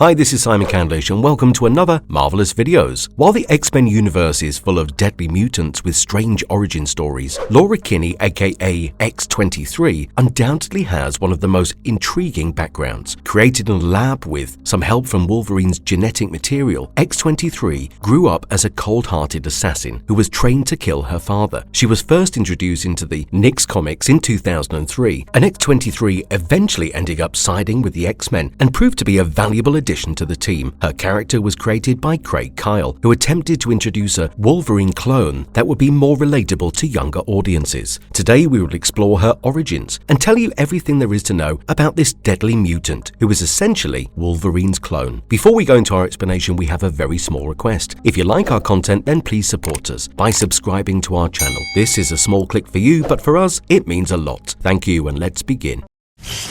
Hi, this is Simon Candlish and welcome to another Marvelous Videos. While the X-Men universe is full of deadly mutants with strange origin stories, Laura Kinney, aka X-23, undoubtedly has one of the most intriguing backgrounds. Created in a lab with some help from Wolverine's genetic material, X-23 grew up as a cold-hearted assassin who was trained to kill her father. She was first introduced into the X comics in 2003, and X-23 eventually ended up siding with the X-Men and proved to be a valuable addition to the team. Her character was created by Craig Kyle, who attempted to introduce a Wolverine clone that would be more relatable to younger audiences. Today we will explore her origins and tell you everything there is to know about this deadly mutant, who is essentially Wolverine's clone. Before we go into our explanation, we have a very small request. If you like our content, then please support us by subscribing to our channel. This is a small click for you, but for us, it means a lot. Thank you, and let's begin.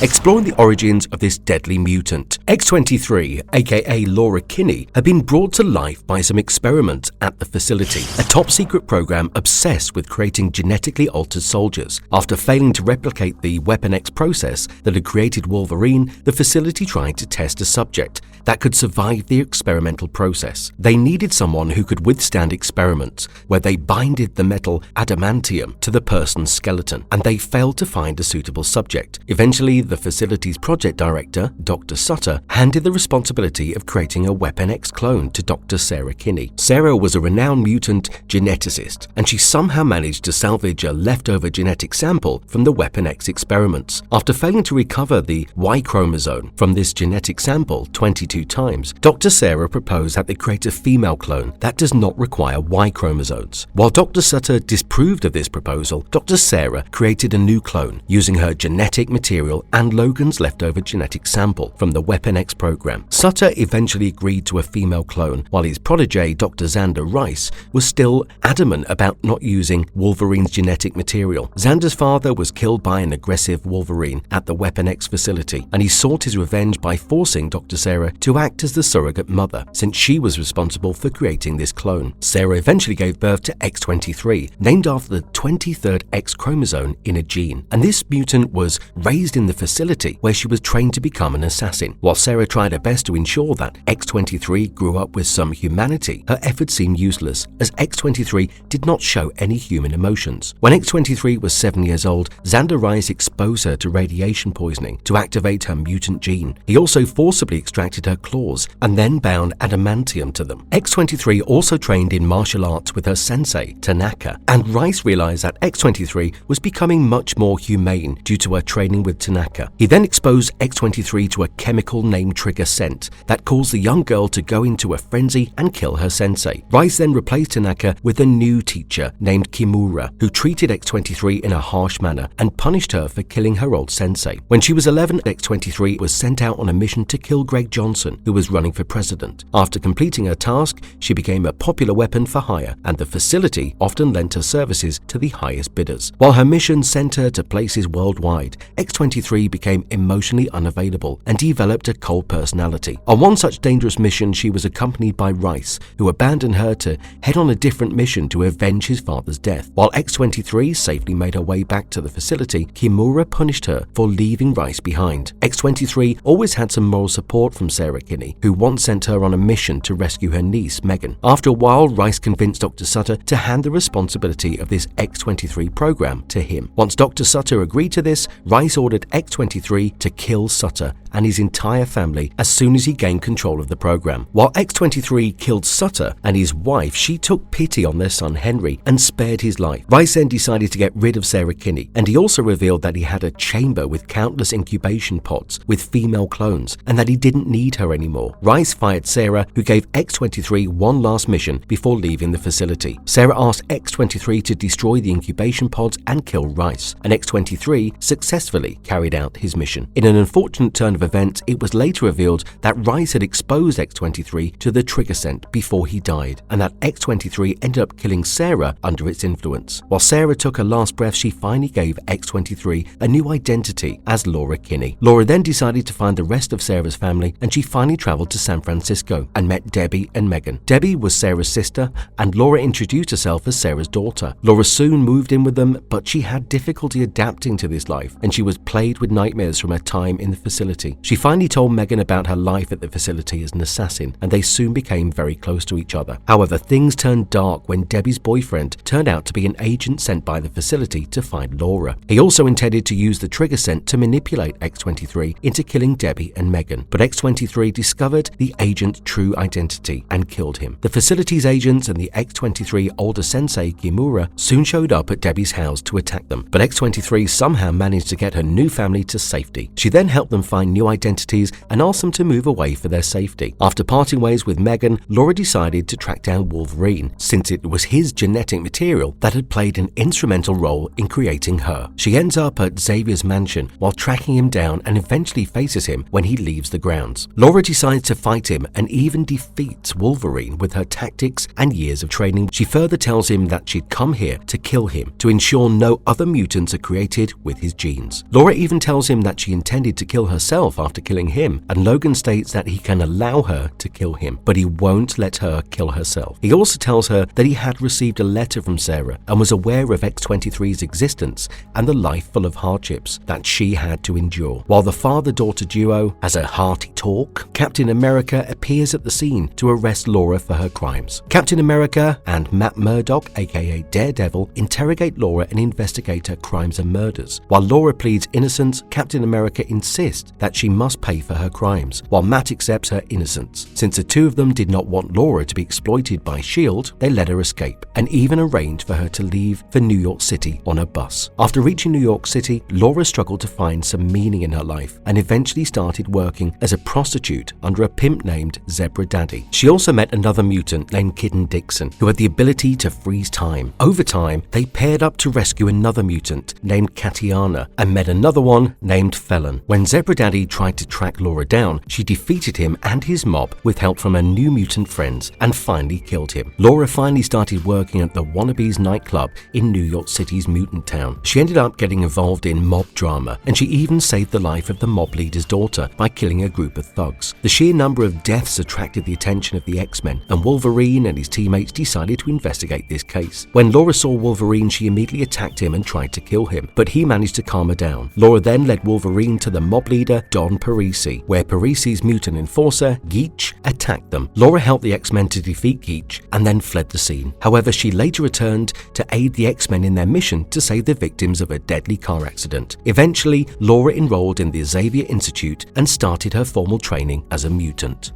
Exploring the origins of this deadly mutant. X-23, aka Laura Kinney, had been brought to life by some experiments at the facility, a top-secret program obsessed with creating genetically altered soldiers. After failing to replicate the Weapon X process that had created Wolverine, the facility tried to test a subject that could survive the experimental process. They needed someone who could withstand experiments where they binded the metal adamantium to the person's skeleton, and they failed to find a suitable subject. Eventually, the facility's project director, Dr. Sutter, handed the responsibility of creating a Weapon X clone to Dr. Sarah Kinney. Sarah was a renowned mutant geneticist, and she somehow managed to salvage a leftover genetic sample from the Weapon X experiments. After failing to recover the Y chromosome from this genetic sample 22 times, Dr. Sarah proposed that they create a female clone that does not require Y chromosomes. While Dr. Sutter disapproved of this proposal, Dr. Sarah created a new clone using her genetic material and Logan's leftover genetic sample from the Weapon X program. Sutter eventually agreed to a female clone, while his protege, Dr. Xander Rice, was still adamant about not using Wolverine's genetic material. Xander's father was killed by an aggressive Wolverine at the Weapon X facility, and he sought his revenge by forcing Dr. Sarah to act as the surrogate mother, since she was responsible for creating this clone. Sarah eventually gave birth to X-23, named after the 23rd X chromosome in a gene, and this mutant was raised in the facility where she was trained to become an assassin. While Sarah tried her best to ensure that X-23 grew up with some humanity, her efforts seemed useless, as X-23 did not show any human emotions. When X-23 was 7 years old, Xander Rice exposed her to radiation poisoning to activate her mutant gene. He also forcibly extracted her claws and then bound adamantium to them. X-23 also trained in martial arts with her sensei, Tanaka, and Rice realized that X-23 was becoming much more humane due to her training with Tanaka. He then exposed X-23 to a chemical named trigger scent that caused the young girl to go into a frenzy and kill her sensei. Rice then replaced Tanaka with a new teacher named Kimura, who treated X-23 in a harsh manner and punished her for killing her old sensei. When she was 11, X-23 was sent out on a mission to kill Greg Johnson, who was running for president. After completing her task, she became a popular weapon for hire, and the facility often lent her services to the highest bidders. While her mission sent her to places worldwide, X-23 became emotionally unavailable and developed a cold personality. On one such dangerous mission, she was accompanied by Rice, who abandoned her to head on a different mission to avenge his father's death. While X-23 safely made her way back to the facility, Kimura punished her for leaving Rice behind. X-23 always had some moral support from Sarah Kinney, who once sent her on a mission to rescue her niece, Megan. After a while, Rice convinced Dr. Sutter to hand the responsibility of this X-23 program to him. Once Dr. Sutter agreed to this, Rice ordered X-23 to kill Sutter and his entire family as soon as he gained control of the program. While X-23 killed Sutter and his wife, she took pity on their son Henry and spared his life. Rice then decided to get rid of Sarah Kinney, and he also revealed that he had a chamber with countless incubation pods with female clones and that he didn't need her anymore. Rice fired Sarah, who gave X-23 one last mission before leaving the facility. Sarah asked X-23 to destroy the incubation pods and kill Rice, and X-23 successfully carried out his mission. In an unfortunate turn of events, it was later revealed that Rice had exposed X-23 to the trigger scent before he died, and that X-23 ended up killing Sarah under its influence. While Sarah took her last breath, she finally gave X-23 a new identity as Laura Kinney. Laura then decided to find the rest of Sarah's family, and she finally traveled to San Francisco and met Debbie and Megan. Debbie was Sarah's sister, and Laura introduced herself as Sarah's daughter. Laura soon moved in with them, but she had difficulty adapting to this life, and she was plagued with nightmares from her time in the facility. She finally told Megan about her life at the facility as an assassin, and they soon became very close to each other. However, things turned dark when Debbie's boyfriend turned out to be an agent sent by the facility to find Laura. He also intended to use the trigger scent to manipulate X-23 into killing Debbie and Megan, but X-23 discovered the agent's true identity and killed him. The facility's agents and the X-23 older sensei Kimura soon showed up at Debbie's house to attack them, but X-23 somehow managed to get her new family to safety. She then helped them find new identities and asked them to move away for their safety. After parting ways with Megan, Laura decided to track down Wolverine, since it was his genetic material that had played an instrumental role in creating her. She ends up at Xavier's mansion while tracking him down and eventually faces him when he leaves the grounds. Laura decides to fight him and even defeats Wolverine with her tactics and years of training. She further tells him that she'd come here to kill him, to ensure no other mutants are created with his genes. Laura even tells him that she intended to kill herself after killing him, and Logan states that he can allow her to kill him, but he won't let her kill herself. He also tells her that he had received a letter from Sarah and was aware of X-23's existence and the life full of hardships that she had to endure. While the father-daughter duo has a hearty talk, Captain America appears at the scene to arrest Laura for her crimes. Captain America and Matt Murdock, aka Daredevil, interrogate Laura and investigate her crimes and murders. While Laura pleads innocence, Captain America insists that she must pay for her crimes, while Matt accepts her innocence. Since the two of them did not want Laura to be exploited by S.H.I.E.L.D., they let her escape and even arranged for her to leave for New York City on a bus. After reaching New York City, Laura struggled to find some meaning in her life and eventually started working as a prostitute under a pimp named Zebra Daddy. She also met another mutant named Kidden Dixon, who had the ability to freeze time. Over time, they paired up to rescue another mutant named Katiana and met another one named Felon. When Zebra Daddy tried to track Laura down, she defeated him and his mob with help from her new mutant friends and finally killed him. Laura finally started working at the Wannabes nightclub in New York City's mutant town. She ended up getting involved in mob drama, and she even saved the life of the mob leader's daughter by killing a group of thugs. The sheer number of deaths attracted the attention of the X-Men, and Wolverine and his teammates decided to investigate this case. When Laura saw Wolverine, she immediately attacked him and tried to kill him, but he managed to calm her down. Laura then led Wolverine to the mob leader Don Parisi, where Parisi's mutant enforcer, Geach, attacked them. Laura helped the X-Men to defeat Geach and then fled the scene. However, she later returned to aid the X-Men in their mission to save the victims of a deadly car accident. Eventually, Laura enrolled in the Xavier Institute and started her formal training as a mutant.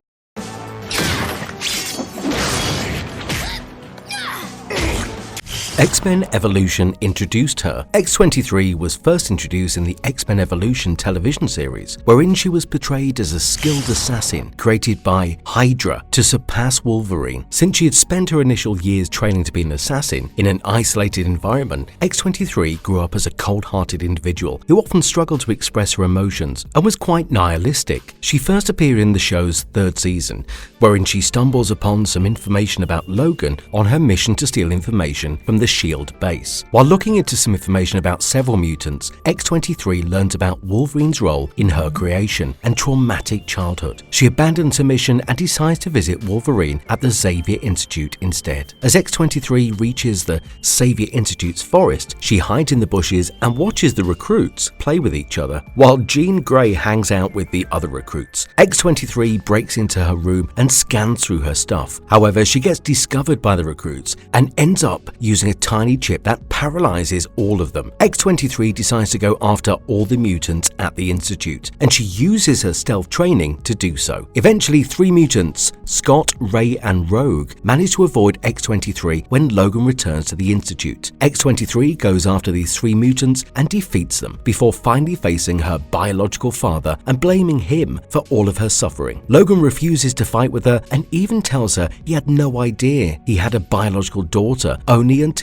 X-Men Evolution introduced her. X-23 was first introduced in the X-Men Evolution television series, wherein she was portrayed as a skilled assassin created by Hydra to surpass Wolverine. Since she had spent her initial years training to be an assassin in an isolated environment, X-23 grew up as a cold-hearted individual who often struggled to express her emotions and was quite nihilistic. She first appeared in the show's third season, wherein she stumbles upon some information about Logan on her mission to steal information from the S.H.I.E.L.D. base. While looking into some information about several mutants, X-23 learns about Wolverine's role in her creation and traumatic childhood. She abandons her mission and decides to visit Wolverine at the Xavier Institute instead. As X-23 reaches the Xavier Institute's forest, she hides in the bushes and watches the recruits play with each other, while Jean Grey hangs out with the other recruits. X-23 breaks into her room and scans through her stuff. However, she gets discovered by the recruits and ends up using a tiny chip that paralyzes all of them. X-23 decides to go after all the mutants at the Institute, and she uses her stealth training to do so. Eventually, 3 mutants, Scott, Ray, and Rogue, manage to avoid X-23 when Logan returns to the Institute. X-23 goes after these 3 mutants and defeats them, before finally facing her biological father and blaming him for all of her suffering. Logan refuses to fight with her and even tells her he had no idea he had a biological daughter, only until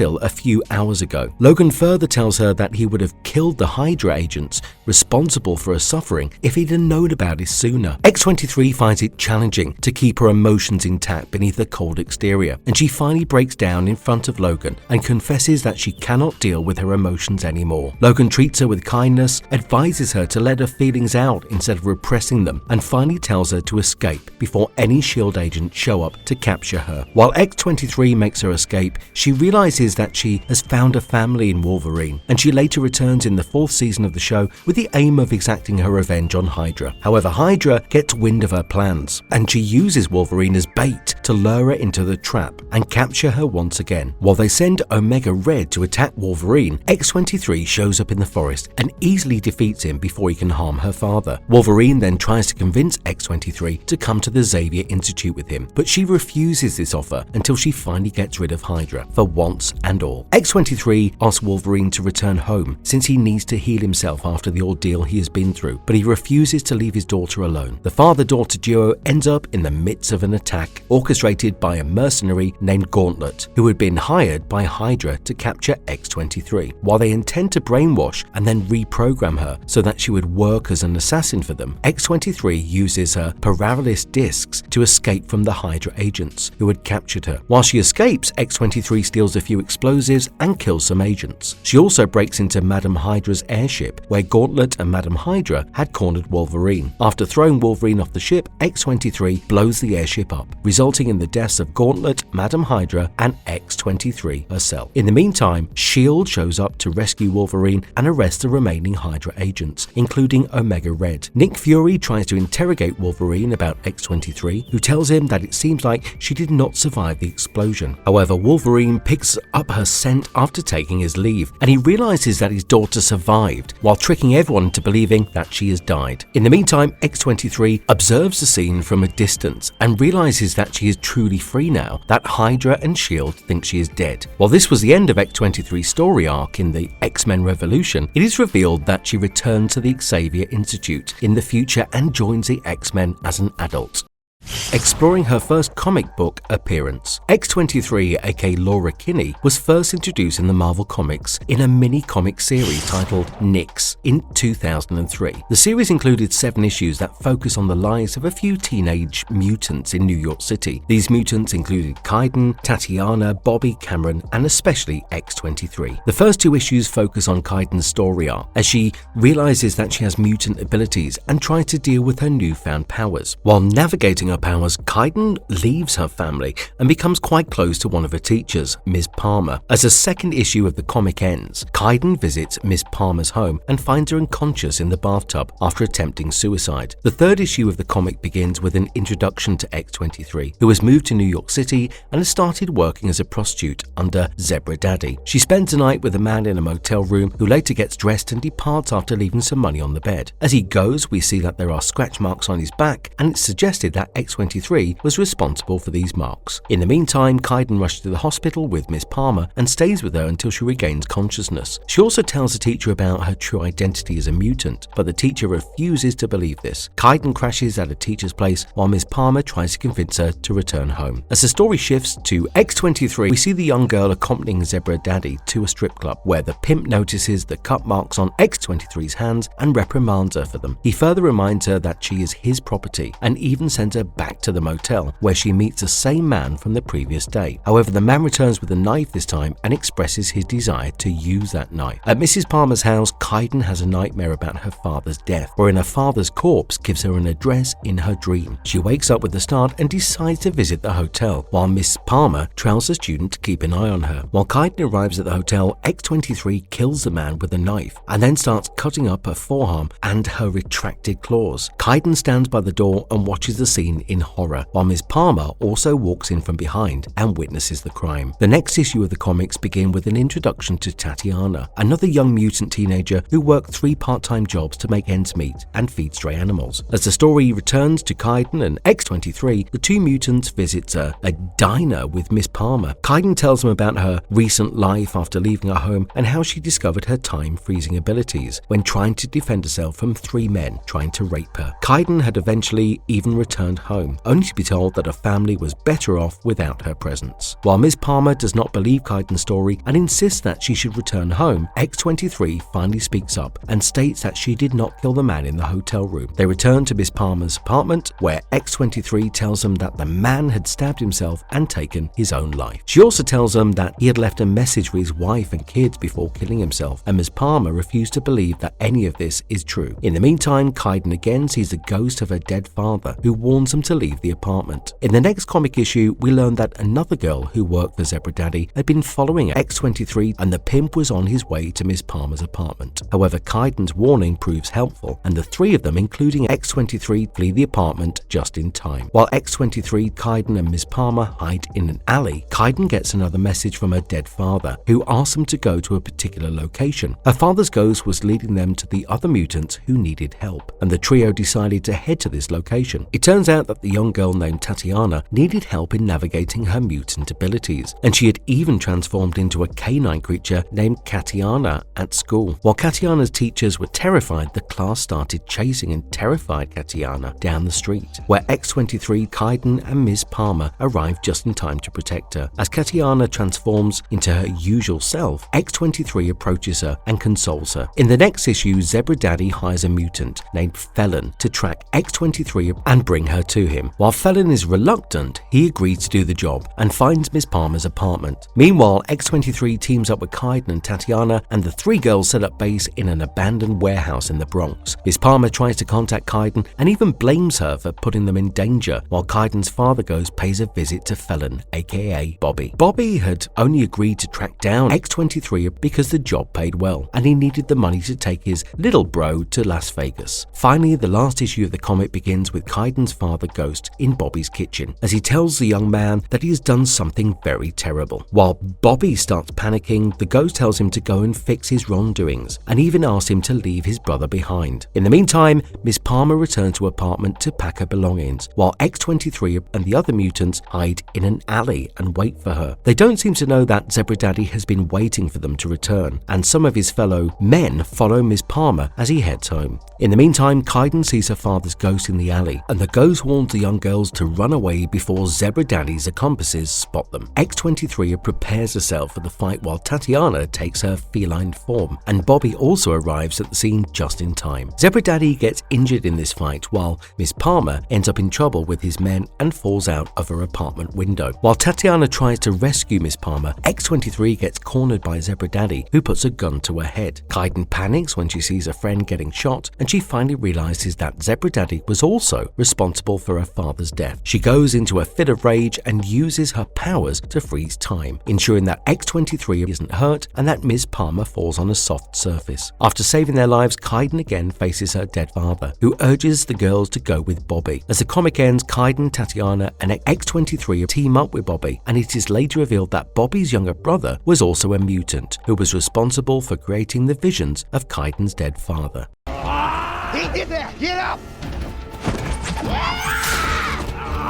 home, only to be told that her family was better off without her presence. While Ms. Palmer does not believe Kaiden's story and insists that she should return home, X-23 finally speaks up and states that she did not kill the man in the hotel room. They return to Ms. Palmer's apartment, where X-23 tells them that the man had stabbed himself and taken his own life. She also tells them that he had left a message for his wife and kids before killing himself, and Ms. Palmer refused to believe that any of this is true. In the meantime, Kaiden again sees the ghost of her dead father, who warns him to leave the apartment. In the next comic issue, we learn that another girl who worked for Zebra Daddy had been following X-23, and the pimp was on his way to Ms. Palmer's apartment. However, Kaiden's warning proves helpful, and the three of them, including X-23, flee the apartment just in time. While X-23, Kaiden, and Ms. Palmer hide in an alley, Kaiden gets another message from her dead father, who asks him to go to a particular location. Her father's ghost was leading them to the other mutants who needed help, and the trio decided to head to this location. It turns out that the young girl named Tatiana needed help in navigating her mutant abilities, and she had even transformed into a canine creature named Katiana at school. While Katiana's teachers were terrified, the class started chasing and terrified Katiana down the street, where X-23, Kaiden, and Ms. Palmer arrived just in time to protect her. As Katiana transforms into her usual self, X-23 approaches her and consoles her. In the next issue, Zebra Daddy hires a mutant named Felon to track X-23 and bring her to him. While Felon is reluctant, he agrees to do the job and finds Ms. Palmer's apartment. Meanwhile, X-23 teams up with Kaiden and Tatiana, and the three girls set up base in an abandoned warehouse in the Bronx. Ms. Palmer tries to contact Kaiden and even blames her for putting them in danger, while Kaiden's father ghost pays a visit to Felon, aka Bobby. Bobby had only agreed to track down X-23 because the job paid well, and he needed the money to take his little bro to Las Vegas. Finally, the last issue of the comic begins with Kaiden's father ghost in Bobby's kitchen, as he tells the young man that he has done something very terrible. While Bobby starts panicking, the ghost tells him to go and fix his wrongdoings, and even asks him to leave his brother behind. In the meantime, Miss Palmer returns to her apartment to pack her belongings, while X-23 and the other mutants hide in an alley and wait for her. They don't seem to know that Zebra Daddy has been waiting for them to return, and some of his fellow men follow Miss Palmer as he heads home. In the meantime, Kaiden sees her father's ghost in the alley, and the ghost warns the young girls to run away before Zebra Daddy's accomplices spot them. X-23 prepares herself for the fight while Tatiana takes her feline form, and Bobby also arrives at the scene just in time. Zebra Daddy gets injured in this fight, while Miss Palmer ends up in trouble with his men and falls out of her apartment window. While Tatiana tries to rescue Miss Palmer, X-23 gets cornered by Zebra Daddy, who puts a gun to her head. Kaiden panics when she sees a friend getting shot, and she finally realizes that Zebra Daddy was also responsible for her father's death. She goes into a fit of rage and uses her powers to freeze time, ensuring that X-23 isn't hurt and that Ms. Palmer falls on a soft surface. After saving their lives, Kaiden again faces her dead father, who urges the girls to go with Bobby. As the comic ends, Kaiden, Tatiana, and X-23 team up with Bobby, and it is later revealed that Bobby's younger brother was also a mutant, who was responsible for creating the visions of Kaiden's dead father. He did that! Get up!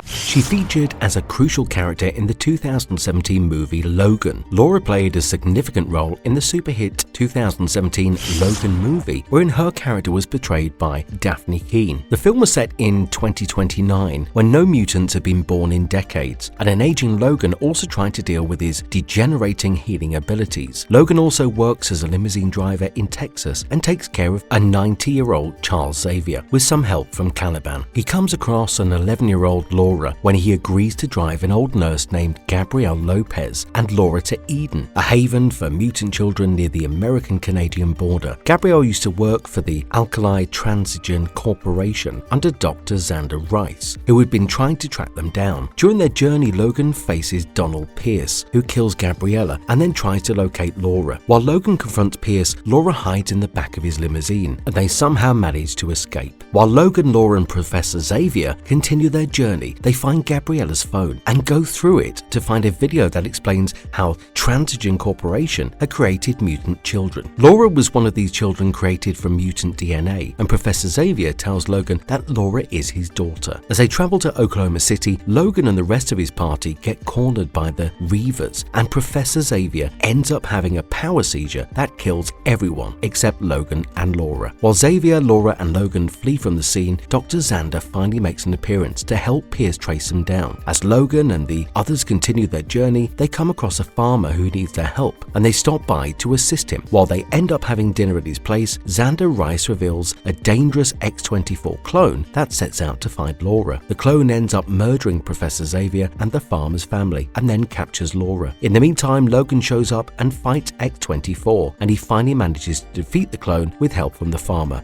She featured as a crucial character in the 2017 movie Logan. Laura played a significant role in the super hit 2017 Logan movie, wherein her character was portrayed by Daphne Keane. The film was set in 2029, when no mutants had been born in decades, and an aging Logan also tried to deal with his degenerating healing abilities. Logan also works as a limousine driver in Texas and takes care of a 90-year-old Charles Xavier, with some help from Caliban. He comes across an 11-year-old Laura when he agrees to drive an old nurse named Gabrielle Lopez and Laura to Eden, a haven for mutant children near the American-Canadian border. Gabrielle used to work for the Alkali Transigen Corporation under Dr. Xander Rice, who had been trying to track them down. During their journey, Logan faces Donald Pierce, who kills Gabriella and then tries to locate Laura. While Logan confronts Pierce, Laura hides in the back of his limousine, and they somehow manage to escape. While Logan, Laura, and Professor Xavier continue their journey, they find find Gabriella's phone and go through it to find a video that explains how Transigen Corporation had created mutant children. Laura was one of these children created from mutant DNA, and Professor Xavier tells Logan that Laura is his daughter. As they travel to Oklahoma City, Logan and the rest of his party get cornered by the Reavers, and Professor Xavier ends up having a power seizure that kills everyone except Logan and Laura. While Xavier, Laura, and Logan flee from the scene, Dr. Xander finally makes an appearance to help Pierce trace them down. As Logan and the others continue their journey, they come across a farmer who needs their help, and they stop by to assist him. While they end up having dinner at his place, Xander Rice reveals a dangerous X-24 clone that sets out to find Laura. The clone ends up murdering Professor Xavier and the farmer's family, and then captures Laura. In the meantime, Logan shows up and fights X-24, and he finally manages to defeat the clone with help from the farmer.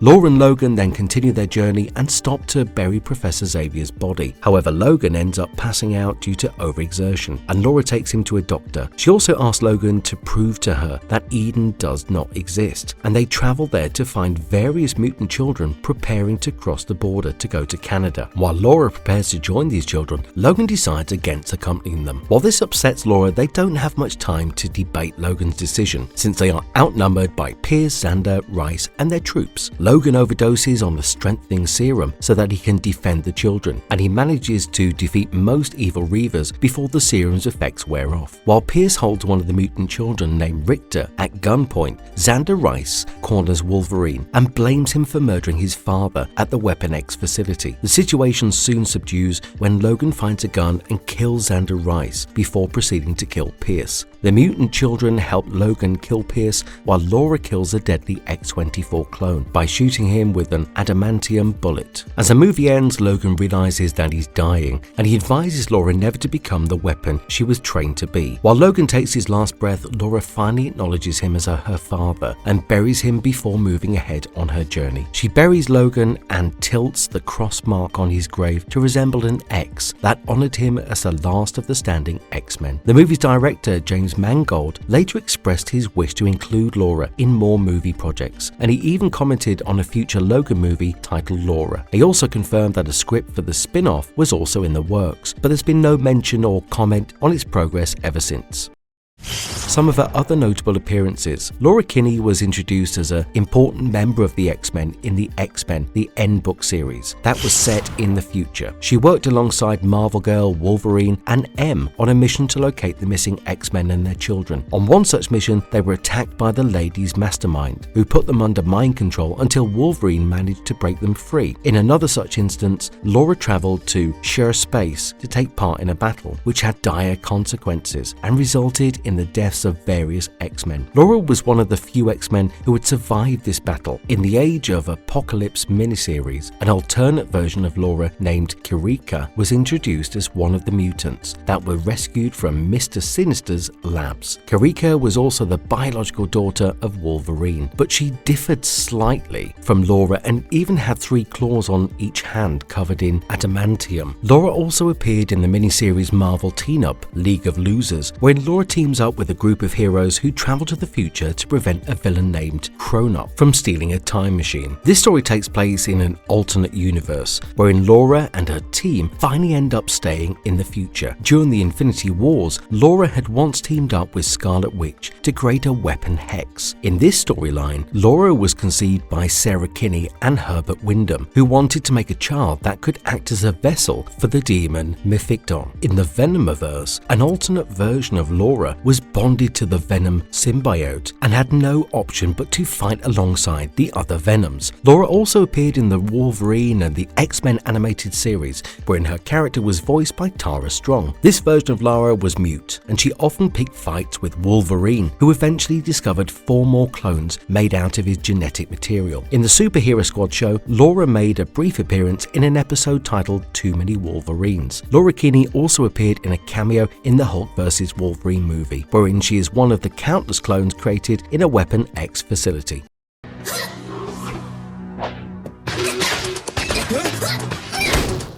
Laura and Logan then continue their journey and stop to bury Professor Xavier's body. However, Logan ends up passing out due to overexertion, and Laura takes him to a doctor. She also asks Logan to prove to her that Eden does not exist, and they travel there to find various mutant children preparing to cross the border to go to Canada. While Laura prepares to join these children, Logan decides against accompanying them. While this upsets Laura, they don't have much time to debate Logan's decision, since they are outnumbered by Pierce, Xander, Rice, and their troops. Logan overdoses on the strengthening serum so that he can defend the children, and he manages to defeat most evil Reavers before the serum's effects wear off. While Pierce holds one of the mutant children named Richter at gunpoint, Xander Rice corners Wolverine and blames him for murdering his father at the Weapon X facility. The situation soon subdues when Logan finds a gun and kills Xander Rice before proceeding to kill Pierce. The mutant children help Logan kill Pierce while Laura kills a deadly X-24 clone by shooting him with an adamantium bullet. As the movie ends, Logan realizes that he's dying, and he advises Laura never to become the weapon she was trained to be. While Logan takes his last breath, Laura finally acknowledges him as her father and buries him before moving ahead on her journey. She buries Logan and tilts the cross mark on his grave to resemble an X that honored him as the last of the standing X-Men. The movie's director, James Mangold, later expressed his wish to include Laura in more movie projects, and he even commented on a future Logan movie titled Laura. He also confirmed that a script for the spin-off was also in the works, but there's been no mention or comment on its progress ever since. Some of her other notable appearances. Laura Kinney was introduced as an important member of the X-Men in the X-Men, the End book series, that was set in the future. She worked alongside Marvel Girl, Wolverine, and M on a mission to locate the missing X-Men and their children. On one such mission, they were attacked by the Ladies Mastermind, who put them under mind control until Wolverine managed to break them free. In another such instance, Laura traveled to Sure Space to take part in a battle, which had dire consequences and resulted in the deaths of various X-Men. Laura was one of the few X-Men who had survived this battle. In the Age of Apocalypse miniseries, an alternate version of Laura named Kirika was introduced as one of the mutants that were rescued from Mr. Sinister's labs. Kirika was also the biological daughter of Wolverine, but she differed slightly from Laura and even had 3 claws on each hand covered in adamantium. Laura also appeared in the miniseries Marvel Teen-Up, League of Losers, wherein Laura teams up with a group of heroes who travel to the future to prevent a villain named Cronop from stealing a time machine. This story takes place in an alternate universe, wherein Laura and her team finally end up staying in the future. During the Infinity Wars, Laura had once teamed up with Scarlet Witch to create a weapon Hex. In this storyline, Laura was conceived by Sarah Kinney and Herbert Wyndham, who wanted to make a child that could act as a vessel for the demon Mephisto. In the Venomiverse, an alternate version of Laura was bonded to the Venom symbiote and had no option but to fight alongside the other Venoms. Laura also appeared in the Wolverine and the X-Men animated series, wherein her character was voiced by Tara Strong. This version of Laura was mute, and she often picked fights with Wolverine, who eventually discovered 4 more clones made out of his genetic material. In the Superhero Squad show, Laura made a brief appearance in an episode titled Too Many Wolverines. Laura Kinney also appeared in a cameo in the Hulk vs. Wolverine movie, wherein she is one of the countless clones created in a Weapon X facility.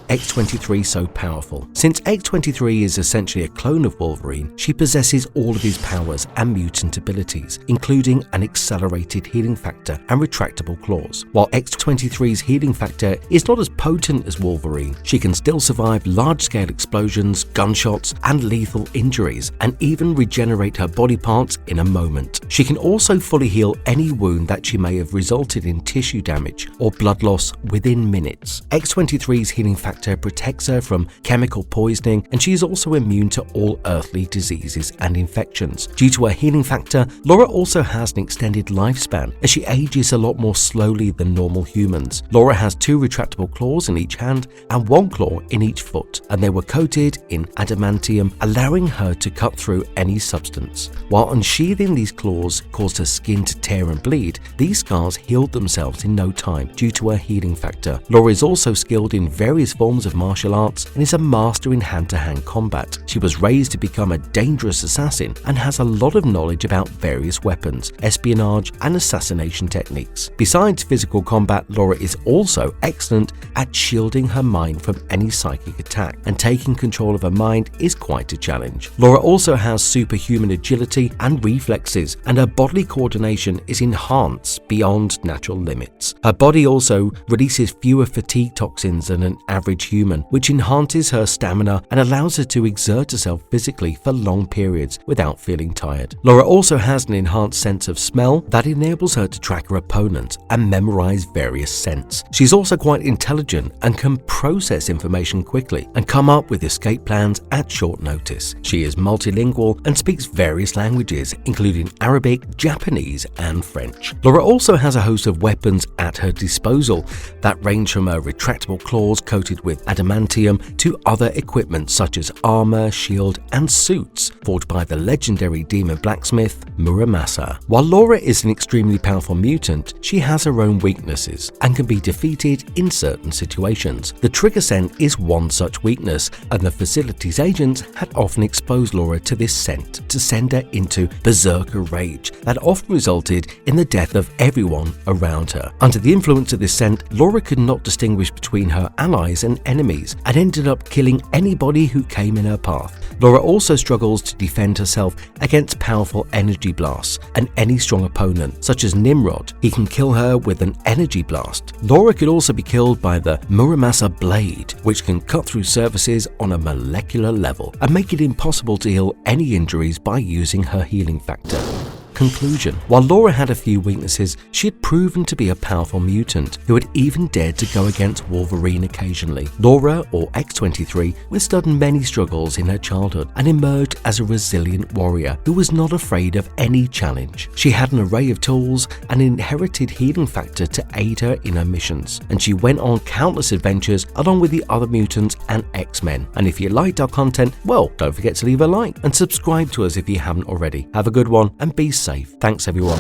X-23 so powerful? Since X-23 is essentially a clone of Wolverine, she possesses all of his powers and mutant abilities, including an accelerated healing factor and retractable claws. While X-23's healing factor is not as potent as Wolverine, she can still survive large-scale explosions, gunshots, and lethal injuries, and even regenerate her body parts in a moment. She can also fully heal any wound that she may have resulted in tissue damage or blood loss within minutes. X-23's healing factor protects her from chemical poisoning, and she is also immune to all earthly diseases and infections. Due to her healing factor, Laura also has an extended lifespan, as she ages a lot more slowly than normal humans. Laura has 2 retractable claws in each hand and 1 claw in each foot, and they were coated in adamantium, allowing her to cut through any substance. While unsheathing these claws caused her skin to tear and bleed, these scars healed themselves in no time due to her healing factor. Laura is also skilled in various forms of martial arts and is a master in hand-to-hand combat. She was raised to become a dangerous assassin and has a lot of knowledge about various weapons, espionage, and assassination techniques. Besides physical combat, Laura is also excellent at shielding her mind from any psychic attack, and taking control of her mind is quite a challenge. Laura also has superhuman agility and reflexes, and her bodily coordination is enhanced beyond natural limits. Her body also releases fewer fatigue toxins than an average human, which enhances her stamina and allows her to exert herself physically for long periods without feeling tired. Laura also has an enhanced sense of smell that enables her to track her opponents and memorize various scents. She's also quite intelligent and can process information quickly and come up with escape plans at short notice. She is multilingual and speaks various languages, including Arabic, Japanese, and French. Laura also has a host of weapons at her disposal that range from her retractable claws coated with adamantium to other equipment such as armor, shield, and suits forged by the legendary demon blacksmith Muramasa. While Laura is an extremely powerful mutant, she has her own weaknesses and can be defeated in certain situations. The trigger scent is one such weakness, and the facility's agents had often exposed Laura to this scent to send her into berserker rage that often resulted in the death of everyone around her. Under the influence of this scent, Laura could not distinguish between her allies and enemies and ended up killing anybody who came in her path. Laura also struggles to defend herself against powerful energy blasts, and any strong opponent, such as Nimrod, he can kill her with an energy blast. Laura could also be killed by the Muramasa blade, which can cut through surfaces on a molecular level and make it impossible to heal any injuries by using her healing factor. Conclusion: while Laura had a few weaknesses, she had proven to be a powerful mutant who had even dared to go against Wolverine occasionally. Laura, or X-23, withstood many struggles in her childhood and emerged as a resilient warrior who was not afraid of any challenge. She had an array of tools and an inherited healing factor to aid her in her missions, and she went on countless adventures along with the other mutants and X-Men. And if you liked our content, well, don't forget to leave a like and subscribe to us if you haven't already. Have a good one and be safe. Thanks everyone.